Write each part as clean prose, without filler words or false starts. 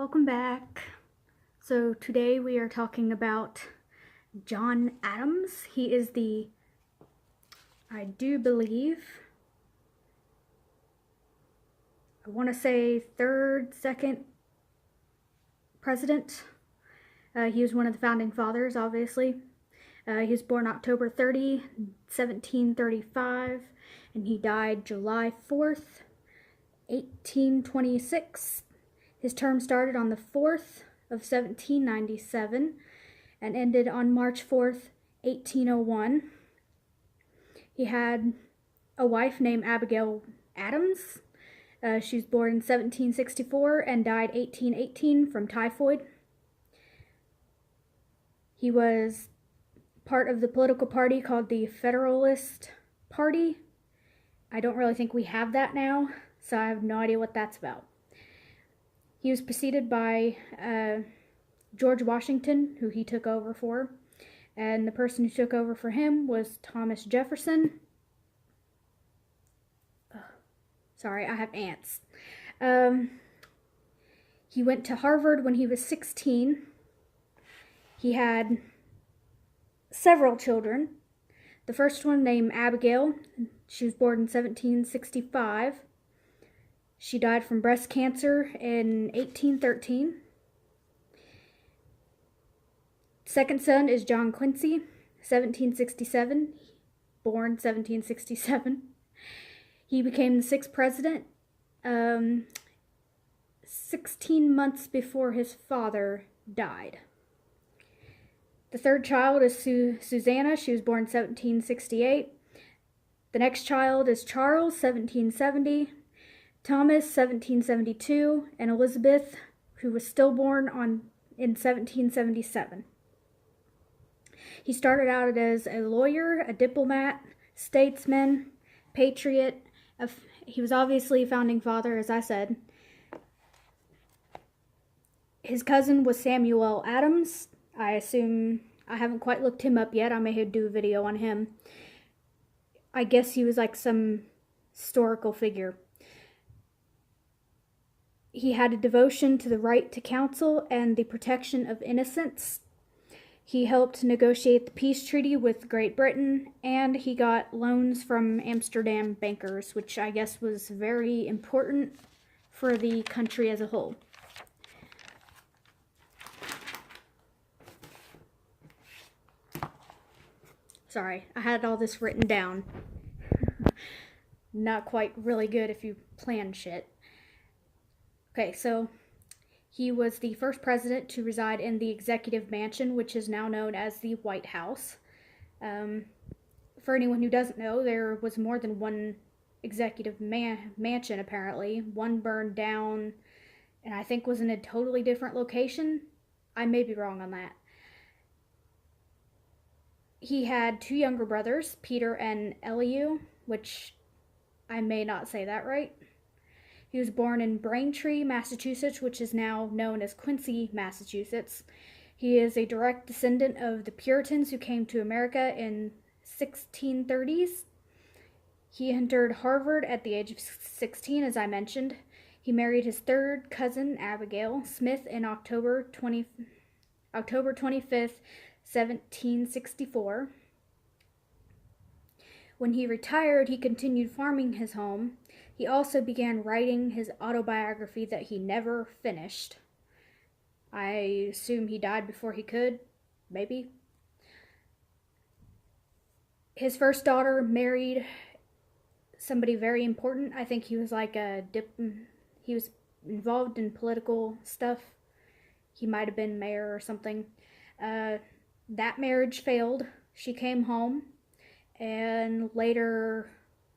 Welcome back. So today we are talking about John Adams. He is I do believe, I want to say second president. He was one of the founding fathers, obviously. He was born October 30, 1735, and he died July 4th, 1826. His term started on the 4th of 1797 and ended on March 4th, 1801. He had a wife named Abigail Adams. She was born in 1764 and died 1818 from typhoid. He was part of the political party called the Federalist Party. I don't really think we have that now, so I have no idea what that's about. He was preceded by George Washington, who he took over for, and the person who took over for him was Thomas Jefferson. Sorry, I have ants. He went to Harvard when he was 16. He had several children. The first one named Abigail. She was born in 1765. She died from breast cancer in 1813. Second son is John Quincy, 1767, born 1767. He became the sixth president 16 months before his father died. The third child is Susanna. She was born 1768. The next child is Charles, 1770. Thomas, 1772, and Elizabeth, who was stillborn in 1777. He started out as a lawyer, a diplomat, statesman, patriot. He was obviously a founding father, as I said. His cousin was Samuel Adams. I assume, I haven't quite looked him up yet. I may do a video on him. I guess he was like some historical figure. He had a devotion to the right to counsel and the protection of innocents. He helped negotiate the peace treaty with Great Britain, and he got loans from Amsterdam bankers, which I guess was very important for the country as a whole. Sorry, I had all this written down. Not quite really good if you plan shit. Okay, so he was the first president to reside in the Executive Mansion, which is now known as the White House. For anyone who doesn't know, there was more than one executive mansion, apparently. One burned down, and I think was in a totally different location. I may be wrong on that. He had two younger brothers, Peter and Elihu, which I may not say that right. He was born in Braintree, Massachusetts, which is now known as Quincy, Massachusetts. He is a direct descendant of the Puritans who came to America in 1630s. He entered Harvard at the age of 16, as I mentioned. He married his third cousin, Abigail Smith, in October 25th, 1764. When he retired, he continued farming his home. He also began writing his autobiography that he never finished. I assume he died before he could, maybe. His first daughter married somebody very important. I think he was like he was involved in political stuff. He might have been mayor or something. That marriage failed. She came home, and later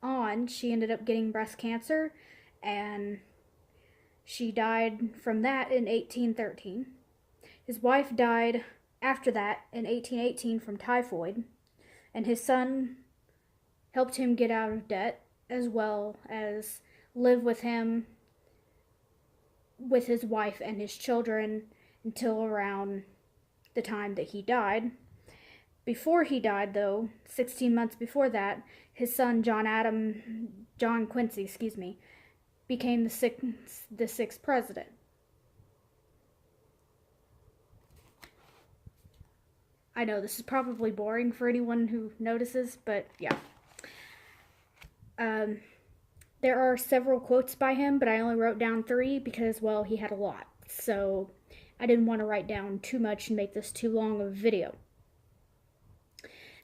on, she ended up getting breast cancer, and she died from that in 1813. His wife died after that in 1818 from typhoid, and his son helped him get out of debt, as well as live with him, with his wife and his children, until around the time that he died. Before he died, though, 16 months before that, his son John Quincy, became the sixth president. I know this is probably boring for anyone who notices, but yeah. There are several quotes by him, but I only wrote down 3 because, well, he had a lot. So I didn't want to write down too much and make this too long of a video.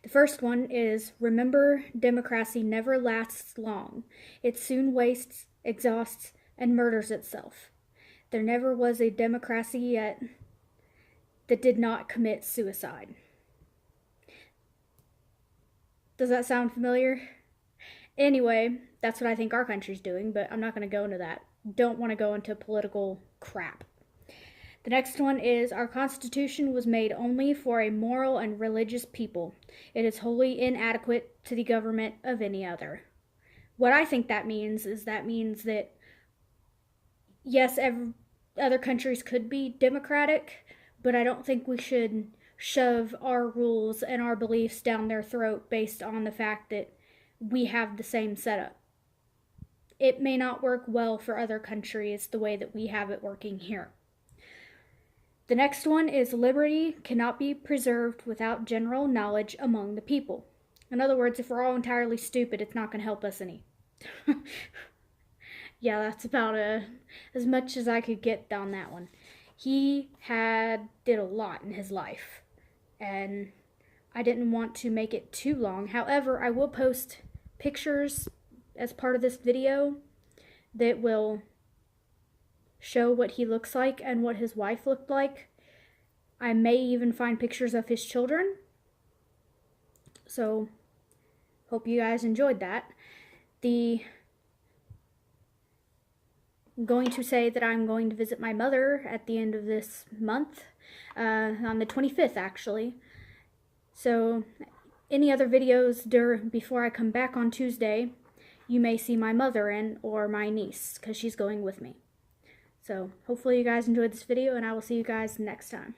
The first one is, remember, democracy never lasts long. It soon wastes, exhausts, and murders itself. There never was a democracy yet that did not commit suicide. Does that sound familiar? Anyway, that's what I think our country's doing, but I'm not going to go into that. Don't want to go into political crap. The next one is, our Constitution was made only for a moral and religious people. It is wholly inadequate to the government of any other. What I think that means is that, yes, other countries could be democratic, but I don't think we should shove our rules and our beliefs down their throat based on the fact that we have the same setup. It may not work well for other countries the way that we have it working here. The next one is, liberty cannot be preserved without general knowledge among the people. In other words, if we're all entirely stupid, it's not going to help us any. Yeah, that's about as much as I could get on that one. He did a lot in his life, and I didn't want to make it too long. However, I will post pictures as part of this video that will show what he looks like and what his wife looked like. I may even find pictures of his children. So, hope you guys enjoyed that. I'm going to say that I'm going to visit my mother at the end of this month, on the 25th actually. So, any other videos before I come back on Tuesday, you may see my mother in, or my niece, because she's going with me. So, hopefully you guys enjoyed this video, and I will see you guys next time.